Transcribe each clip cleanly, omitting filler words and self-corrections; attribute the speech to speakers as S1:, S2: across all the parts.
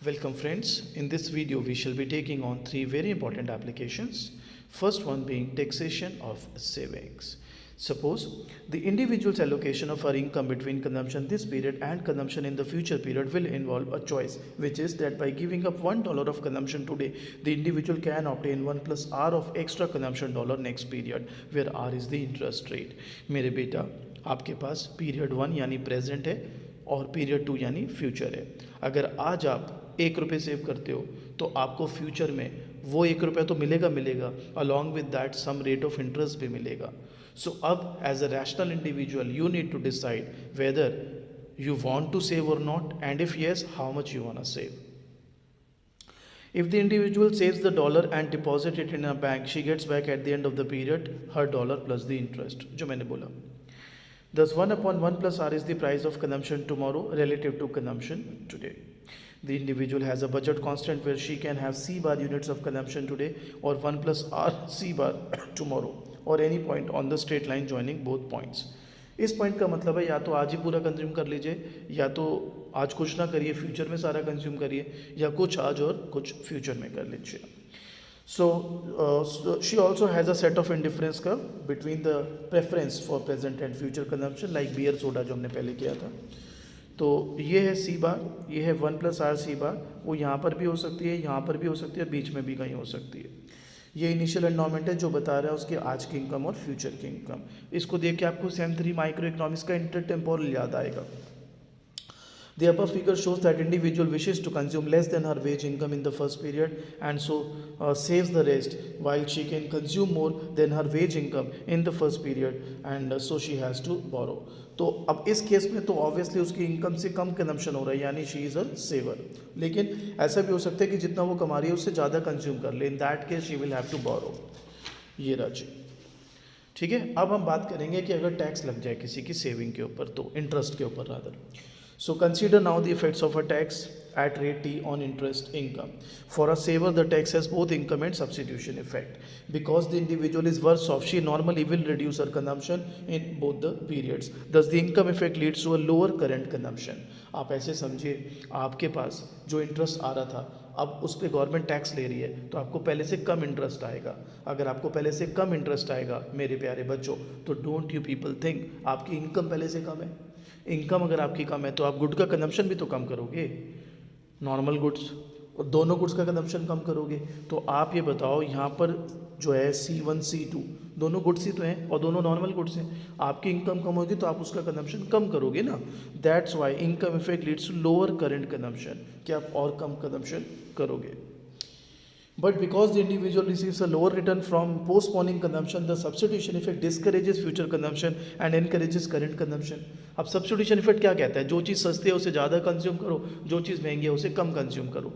S1: Welcome friends. In this video we shall be taking on three very important applications. First one being taxation of savings. Suppose the individual's allocation of her income between consumption this period and consumption in the future period will involve a choice, which is that by giving up $1 of consumption today, the individual can obtain 1 plus R of extra consumption dollar next period, where R is the interest rate. मेरे बेटा, आपके पास period 1 यानी present है और period 2 यानी future है. अगर आज आप 1 रुपये सेव करते हो तो आपको फ्यूचर में वो 1 रुपया तो मिलेगा along with that some rate of interest भी मिलेगा. सो अब as a rational individual you need to decide whether you want to save or not, and if yes, how much you want to save. If the individual saves the dollar and deposit it in a bank, she gets back at the end of the period her dollar plus the interest, जो मैंने बोला. Thus 1/1 plus R is the price of consumption tomorrow relative to consumption today. The individual has a budget constant where she can have C bar units of consumption today or 1 plus R C bar tomorrow or any point on the straight line joining both points. इस point का मतलब है या तो आज ही पूरा consume कर लीजिए, या तो आज कुछ ना करिए, फ्यूचर में सारा कंज्यूम करिए, या कुछ आज और कुछ फ्यूचर में कर लीजिए. So she also has a set of indifference curve between the preference for present and future consumption like beer soda जो हमने पहले किया था. तो ये है सी बार, ये है 1 प्लस आर सी बार. वो यहाँ पर भी हो सकती है, यहाँ पर भी हो सकती है, बीच में भी कहीं हो सकती है. ये इनिशियल एंडोमेंट है जो बता रहा है उसकी आज की इनकम और फ्यूचर की इनकम. इसको देख के आपको सेम 3 माइक्रो इकोनॉमिक्स का इंटरटेम्पोरल याद आएगा. The above figure shows that individual wishes to consume less than her wage income in the first period and so saves the rest, while she can consume more than her wage income in the first period and so she has to borrow. तो अब इस case में तो obviously उसकी income से कम consumption हो रहा है, यानी शी इज़ अ सेवर. लेकिन ऐसा भी हो सकता है कि जितना वो कमा रही है उससे ज़्यादा कंज्यूम कर ले. In that case she will have to borrow. ये राजी. ठीक है. अब हम बात करेंगे कि अगर टैक्स लग जाए किसी की सेविंग के ऊपर, तो इंटरेस्ट के ऊपर rather. So consider now the effects of a tax at rate T on interest income. For a saver, the tax has both income and substitution effect. Because the individual is worse off, she normally will reduce her consumption in both the periods. Thus, the income effect leads to a lower current consumption. आप ऐसे समझिए, आपके पास जो interest आ रहा था, अब उस पर गवर्नमेंट टैक्स ले रही है, तो आपको पहले से कम इंटरेस्ट आएगा. अगर आपको पहले से कम इंटरेस्ट आएगा मेरे प्यारे बच्चों, तो डोंट यू पीपल थिंक आपकी इनकम पहले से कम है. इनकम अगर आपकी कम है तो आप गुड का कंजम्पशन भी तो कम करोगे, नॉर्मल गुड्स और दोनों गुड्स का कंजम्पशन कम करोगे. तो आप ये बताओ, यहाँ पर जो है C1 C2 दोनों गुड्स ही तो हैं और दोनों नॉर्मल गुड्स हैं. आपकी इनकम कम होगी तो आप उसका कंजम्पशन कम करोगे ना. That's why income effect leads to lower current consumption, कि आप और कम कंजम्पशन करोगे. But because the individual receives a lower return from postponing consumption, the substitution effect discourages future consumption and encourages current consumption. अब substitution effect क्या कहता है? जो चीज़ सस्ती है उसे ज़्यादा कंज्यूम करो, जो चीज़ महंगी है उसे कम कंज्यूम करो.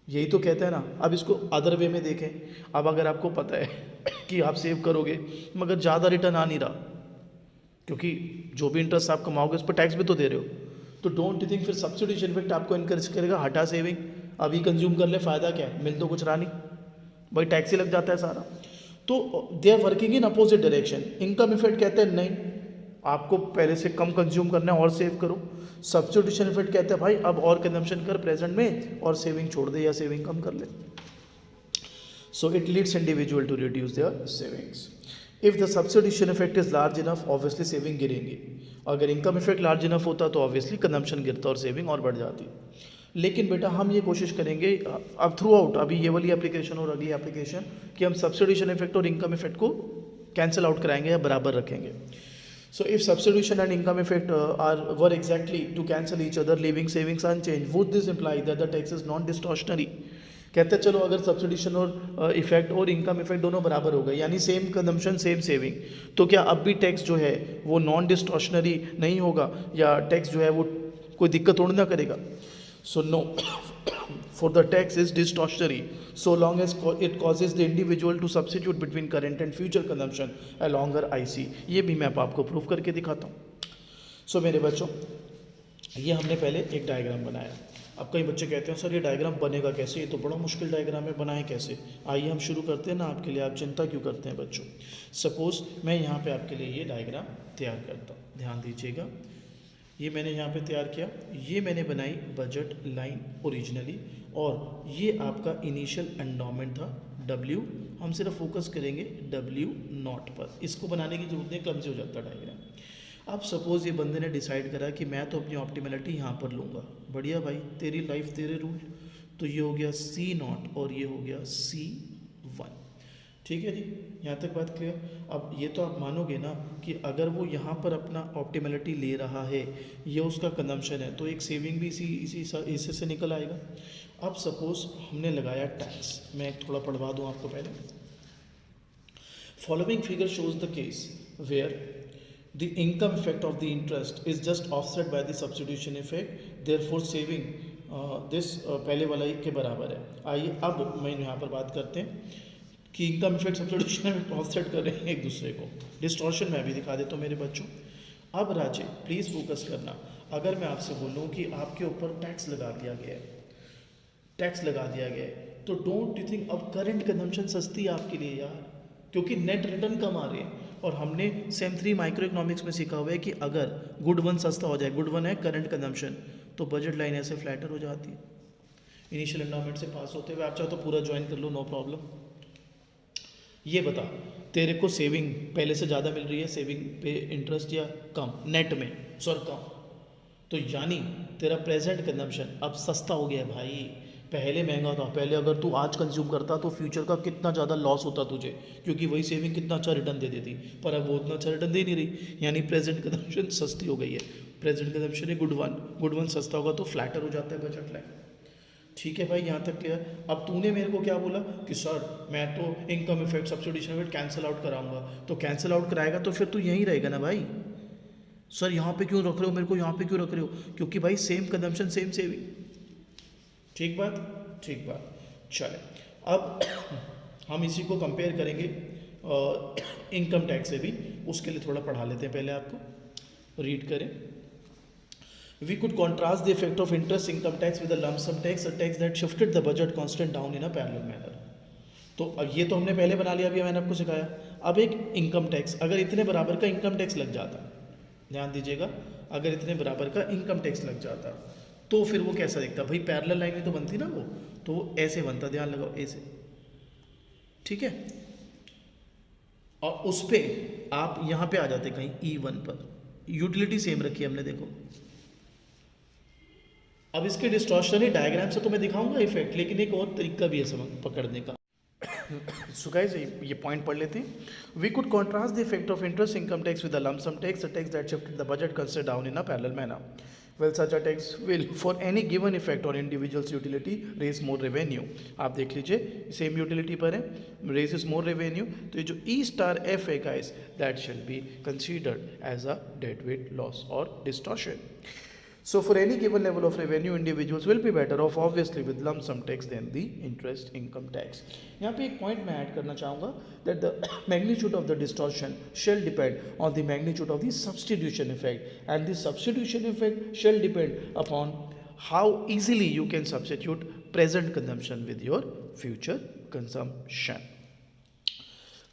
S1: यही तो कहता है ना. अब इसको अदर वे में देखें. अब अगर आपको पता है कि आप सेव करोगे मगर ज़्यादा रिटर्न आ नहीं रहा, क्योंकि जो भी इंटरेस्ट आप कमाओगे उस पर टैक्स भी तो दे रहे हो, तो डोंट यू थिंक फिर सब्सिट्यूशन इफेक्ट आपको इनकरेज करेगा, हटा सेविंग, अभी कंज्यूम कर ले, फ़ायदा क्या है, मिल तो कुछ रहा नहीं भाई, टैक्स ही लग जाता है सारा. तो they are working in opposite direction. Income effect कहते हैं नहीं, आपको पहले से कम कंज्यूम करना है और सेव करो. सब्स्टिट्यूशन इफेक्ट कहते हैं भाई अब और कंजम्पशन कर प्रेजेंट में और सेविंग छोड़ दे या सेविंग कम कर ले. So it leads individual to reduce their savings. If the substitution effect is large enough, obviously saving गिरेंगी. अगर इनकम इफेक्ट लार्ज इनफ होता तो ऑब्वियसली कंजम्पशन गिरता और सेविंग और बढ़ जाती. लेकिन बेटा हम ये कोशिश करेंगे अब थ्रू आउट, अभी ये वाली एप्लीकेशन और अगली एप्लीकेशन, कि हम सब्स्टिट्यूशन इफेक्ट और इनकम इफेक्ट को कैंसिल आउट कराएंगे या बराबर रखेंगे. So if substitution and income effect were exactly to cancel each other living savings unchanged, would this imply that the tax is non distortionary. कहते हैं चलो अगर सब्स्टिट्यूशन और इफेक्ट और इनकम इफेक्ट दोनों बराबर हो गए, यानी सेम कंजम्पशन सेम सेविंग, तो क्या अब भी टैक्स जो है वो नॉन डिस्टॉर्शनरी नहीं होगा, या टैक्स जो है वो कोई दिक्कत थोड़ी ना करेगा. So no, for the tax is distortionary so long as it causes the individual to substitute between current and future consumption along her IC. ये भी मैं आपको प्रूव करके दिखाता हूँ. So मेरे बच्चों, ये हमने पहले एक डायग्राम बनाया. अब कई बच्चे कहते हैं सर ये डायग्राम बनेगा कैसे, ये तो बड़ा मुश्किल डायग्राम है, बनाए कैसे. आइए हम शुरू करते हैं ना, आपके लिए. आप चिंता क्यों करते हैं बच्चों. सपोज मैं यहाँ पे आपके लिए ये डायग्राम तैयार करता हूँ, ध्यान दीजिएगा. ये मैंने यहाँ पे तैयार किया, ये मैंने बनाई बजट लाइन ओरिजिनली, और ये आपका इनिशियल एंडोमेंट था W। हम सिर्फ फोकस करेंगे W0 पर, इसको बनाने की जरूरत नहीं, कम से हो जाता डायग्राम। अब सपोज ये बंदे ने डिसाइड करा कि मैं तो अपनी ऑप्टिमलिटी यहाँ पर लूँगा, बढ़िया भाई, तेरी लाइफ तेरे रूल। तो ये हो गया C0 और ये हो गया C1। ठीक है जी, यहाँ तक बात क्लियर। अब ये तो आप मानोगे ना कि अगर वो यहाँ पर अपना ऑप्टिमलिटी ले रहा है, ये उसका कंजम्पशन है, तो एक सेविंग भी इसी से निकल आएगा। अब सपोज हमने लगाया टैक्स, मैं थोड़ा पढ़वा दूँ आपको पहले। Following figure shows the case where the income effect of the interest is just offset by the substitution effect, therefore saving this पहले वाला के बराबर है। आइए अब मैं यहाँ पर बात करते हैं कि इनकम इफेक्ट सब्स्टिट्यूशन में ऑफसेट कर रहे हैं एक दूसरे को। डिस्टॉर्शन मैं भी दिखा देता हूँ मेरे बच्चों। अब राजे प्लीज़ फोकस करना, अगर मैं आपसे बोलूँ कि आपके ऊपर टैक्स लगा दिया गया है, टैक्स लगा दिया गया है, तो डोंट यू थिंक अब करंट कंजम्पशन सस्ती है आपके लिए यार, क्योंकि नेट रिटर्न कम आ रहे हैं। और हमने सेम 3 माइक्रो इकोनॉमिक्स में सीखा हुआ है कि अगर गुड वन सस्ता हो जाए, गुड वन है करंट कंजम्पशन, तो बजट लाइन ऐसे फ्लैटर हो जाती है। इनिशियल एंडोमेंट से पास होते हुए आप चाहो तो पूरा ज्वाइन कर लो, नो प्रॉब्लम। ये बता, तेरे को सेविंग पहले से ज़्यादा मिल रही है, सेविंग पे इंटरेस्ट या कम, नेट में सर कम, तो यानी तेरा प्रेजेंट कंजम्पशन अब सस्ता हो गया है भाई। पहले महंगा था, पहले अगर तू आज कंज्यूम करता तो फ्यूचर का कितना ज़्यादा लॉस होता तुझे, क्योंकि वही सेविंग कितना अच्छा रिटर्न दे देती, पर अब वो उतना अच्छा रिटर्न दे नहीं रही, यानी प्रेजेंट कंजम्पशन सस्ती हो गई है। प्रेजेंट कंजम्पशन है गुड वन सस्ता होगा तो फ्लैटर हो जाता है बजट लाइन। ठीक है भाई, यहाँ तक क्लियर। अब तूने मेरे को क्या बोला कि सर मैं तो income effect substitution effect cancel out कराऊंगा, तो कैंसिल आउट कराएगा तो फिर तू यहीं रहेगा ना भाई। सर यहाँ पे क्यों रख रहे हो मेरे को, यहाँ पे क्यों रख रहे हो, क्योंकि भाई सेम कंजम्पशन सेम सेविंग। ठीक बात, ठीक बात। चले अब हम इसी को कंपेयर करेंगे इनकम टैक्स से भी, उसके लिए थोड़ा पढ़ा लेते हैं पहले, आपको रीड करें। We could contrast the effect of interest income tax with a lump sum tax, a tax that shifted the budget constant down in a parallel manner. तो अब ये तो हमने पहले बना लिया, अभी मैंने आपको सिखाया। अब एक इनकम टैक्स, अगर इतने बराबर का इनकम टैक्स लग जाता, ध्यान दीजिएगा, अगर इतने बराबर का इनकम टैक्स लग जाता तो फिर वो कैसा दिखता भाई, पैरेलल लाइन में तो बनती ना वो, तो वो ऐसे बनता, ध्यान लगाओ ऐसे, ठीक है। और उस पर आप यहाँ पे आ जाते कहीं E1 पर, यूटिलिटी सेम रखी है हमने, देखो। अब इसके डिस्टॉर्शन ही डायग्राम से तो मैं दिखाऊंगा इफेक्ट, लेकिन एक और तरीका भी है समझ पकड़ने का। सो गाइस ये पॉइंट पढ़ लेते हैं। We could contrast the effect of interest income tax with the lump sum tax, a tax that shifted the budget consider down in a parallel manner. Well, such a tax will, for any given effect on individual's utility, raise more revenue. आप देख लीजिए, same utility पर है, raises more revenue, तो ये जो E star F है guys, that shall be considered as a deadweight loss or distortion. So for any given level of revenue, individuals will be better off obviously with lump sum tax than the interest income tax. यहाँ पे एक point मैं add करना चाहूँगा that the magnitude of the distortion shall depend on the magnitude of the substitution effect, and the substitution effect shall depend upon how easily you can substitute present consumption with your future consumption.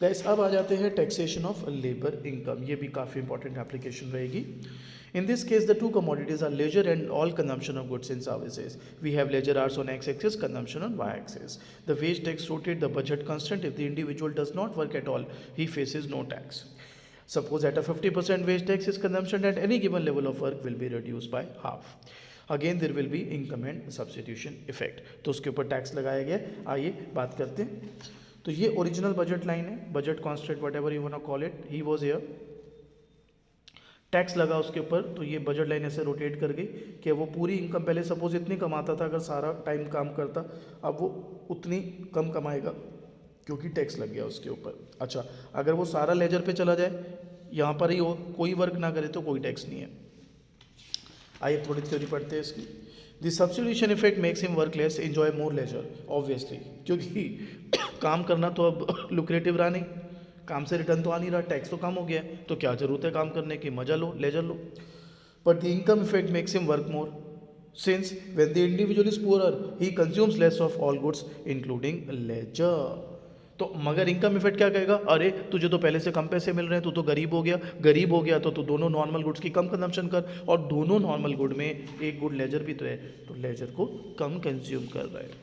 S1: Guys अब आ जाते हैं taxation of labour income, ये भी काफ़ी important application रहेगी। In this case, the two commodities are leisure and all consumption of goods and services. We have leisure hours on x-axis, consumption on y-axis. The wage tax rotate the budget constant. If the individual does not work at all, he faces no tax. Suppose at a 50% wage tax, his consumption at any given level of work will be reduced by half. Again, there will be income and substitution effect. तो उसके ऊपर tax लगाया गया। आइए बात करते हैं। तो ये ओरिजिनल बजट लाइन है, budget constant whatever you want to call it, he was here, tax लगा उसके ऊपर, तो ये बजट लाइन ऐसे रोटेट कर गई कि वो पूरी इनकम पहले सपोज इतनी कमाता था, अगर सारा टाइम काम करता, अब वो उतनी कम कमाएगा क्योंकि टैक्स लग गया उसके ऊपर। अच्छा, अगर वो सारा लेजर पे चला जाए, यहाँ पर ही हो, कोई वर्क ना करे, तो कोई टैक्स नहीं है। आइए थोड़ी थ्योरी पढ़ते हैं इसकी। The substitution effect makes him work less, enjoy more leisure, obviously, क्योंकि काम करना तो अब लुक्रेटिव रहा नहीं, काम से रिटर्न तो आ नहीं रहा, टैक्स तो कम हो गया, तो क्या जरूरत है काम करने की, मजा लो, लेजर लो। But the income effect makes him work more, since when the individual is poorer he consumes less of all goods including leisure. तो मगर इनकम इफेक्ट क्या कहेगा, अरे तुझे तो पहले से कम पैसे मिल रहे हैं, तू तो गरीब हो गया तो तू दोनों नॉर्मल गुड्स की कम कंजम्पशन कर, और दोनों नॉर्मल गुड में एक गुड लेजर भी तो है, तो लेजर को कम कंज्यूम कर रहा है।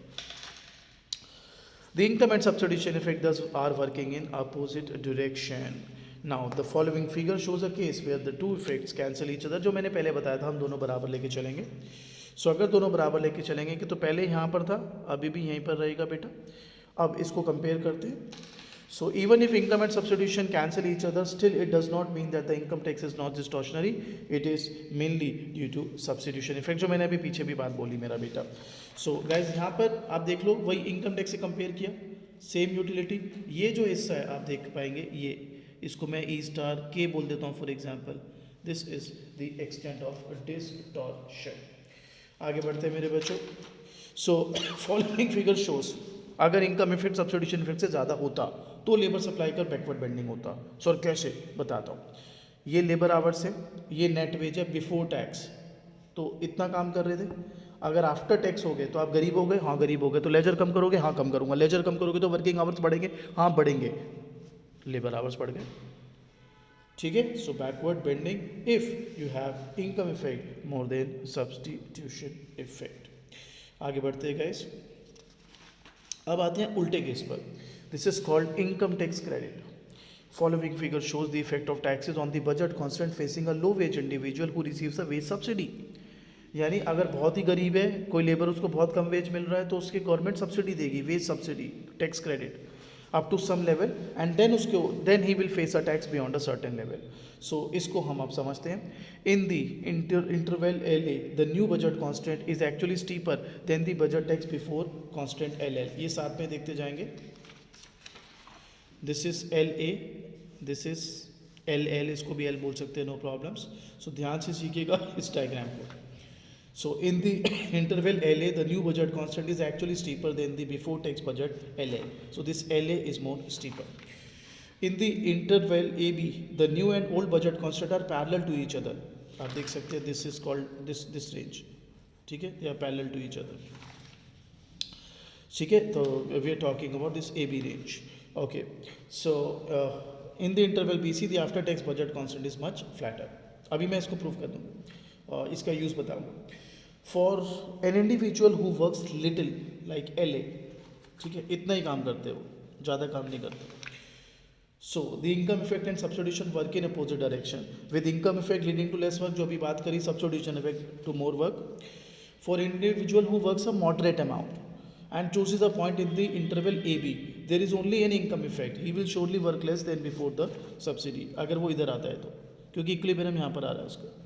S1: The income and substitution effect thus are working in opposite direction. Now the following figure shows a case where the two effects cancel each other. जो मैंने पहले बताया था हम दोनों बराबर लेके चलेंगे। सो अगर दोनों बराबर लेके चलेंगे कि तो पहले यहाँ पर था, अभी भी यहीं पर रहेगा बेटा। अब इसको कंपेयर करते हैं। So even if income and substitution cancel each other, still it does not mean that the income tax is not distortionary. It is mainly due to substitution effect, जो मैंने अभी पीछे भी बात बोली मेरा बेटा। So guys यहाँ पर आप देख लो, वही इनकम टैक्स से कंपेयर किया, सेम यूटिलिटी। ये जो हिस्सा है आप देख पाएंगे, ये इसको मैं ई स्टार के बोल देता हूँ for example. This is the extent of distortion. आगे बढ़ते हैं मेरे बच्चों। सो फॉलोइंग फिगर शोज, अगर इनकम इफेक्ट सब्स्टिट्यूशन इफेक्ट से ज़्यादा होता तो लेबर सप्लाई का बैकवर्ड बेंडिंग होता। सर कैसे, बताता हूँ। ये लेबर आवर्स है, ये नेट वेज है बिफोर टैक्स, तो इतना काम कर रहे थे। अगर आफ्टर टैक्स हो गए तो आप गरीब हो गए, हाँ गरीब हो गए, तो लेजर कम करोगे, हाँ कम करूँगा। लेजर कम करोगे तो वर्किंग आवर्स बढ़ेंगे, हाँ बढ़ेंगे, लेबर आवर्स बढ़ गए। ठीक है, so backward bending if you have income effect more than substitution effect. आगे बढ़ते हैं गाइस। अब आते हैं उल्टे केस पर। This is called income tax credit. Following figure shows the effect of taxes on the budget constant facing a low wage individual who receives a wage subsidy. यानी अगर बहुत ही गरीब है कोई लेबर, उसको बहुत कम वेज मिल रहा है, तो उसके गवर्नमेंट सब्सिडी देगी, wage subsidy, tax credit up to some level, and then he will face a tax beyond a certain level. So इसको हम अब समझते हैं। In the interval LA the new budget constant is actually steeper than the budget tax before constant LL। ये साथ में देखते जाएंगे। This is LA, this is LL, इसको भी L बोल सकते हैं, नो प्रॉब्लम्स। सो ध्यान से सीखिएगा इस डायग्राम को। So in the interval LA, the new budget constant is actually steeper than the before tax budget LA. So this LA is more steeper. In the interval AB, the new and old budget constant are parallel to each other. आप देख सकते हैं, this is called this range. ठीक है, they are parallel to each other. ठीक है, तो we are talking about this AB range. Okay, so in the interval BC, the after tax budget constant is much flatter. अभी मैं इसको prove कर दूँगा, इसका यूज़ बताऊंगा। For an individual who works little like LA, ठीक है, इतना ही काम करते हो, ज़्यादा काम नहीं करते। So the income effect and substitution work in opposite direction, with income effect leading to less work, जो अभी बात करी, substitution effect to more work. For individual who works a moderate amount and chooses a point in the interval AB, there is only an income effect, he will surely work less than before the subsidy, अगर वो इधर आता है तो, क्योंकि equilibrium यहाँ पर आ रहा है उसका।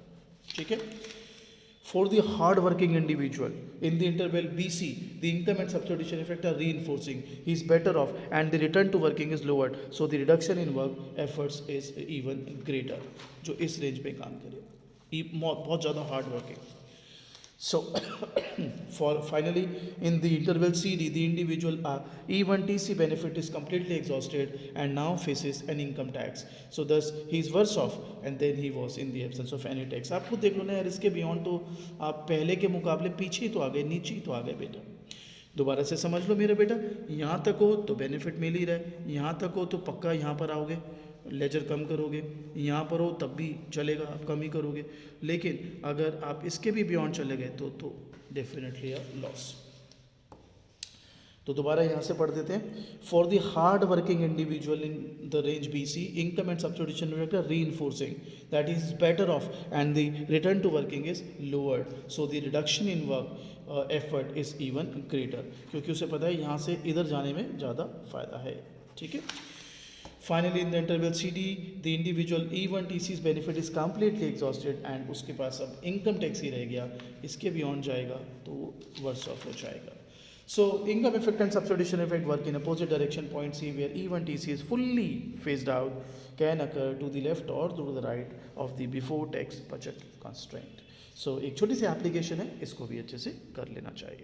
S1: ठीक है, for the hard working individual in the interval BC, the income and substitution effect are reinforcing, he is better off and the return to working is lowered, so the reduction in work efforts is even greater. जो इस range पे काम करे, बहुत ज़्यादा hard working. So for finally in the interval CD, the individual E1TC benefit is completely exhausted and now faces an income tax, so thus he is worse off and then he was in the absence of any tax। आप खुद देख लो ना यार, इसके beyond तो आप पहले के मुकाबले पीछे ही तो आ गए, नीचे ही तो आ गए बेटा। दोबारा से समझ लो मेरे बेटा, यहाँ तक हो तो बेनिफिट मिल ही रहा है, यहाँ तक हो तो पक्का यहाँ पर आओगे, लेजर कम करोगे, यहाँ पर हो तब भी चलेगा, आप कम ही करोगे, लेकिन अगर आप इसके भी बियॉन्ड चले गए तो डेफिनेटली अ लॉस। तो दोबारा यहाँ से पढ़ देते हैं। For the hard working individual in the range BC, income and substitution effect are reinforcing, that is better off and the return to working is lowered, so the reduction in work effort is even greater, क्योंकि उसे पता है यहाँ से इधर जाने में ज़्यादा फायदा है। ठीक है, finally in the interval CD, the individual E1TC's benefit is completely exhausted and उसके पास अब इनकम टैक्स ही रह गया, इसके बियॉन्ड जाएगा तो वर्स ऑफ हो जाएगा। So income effect and substitution effect work in opposite direction. Point C, where E1TC is fully phased out, can occur to the left or to the right of the before tax budget constraint. So एक छोटी सी application है, इसको भी अच्छे से कर लेना चाहिए।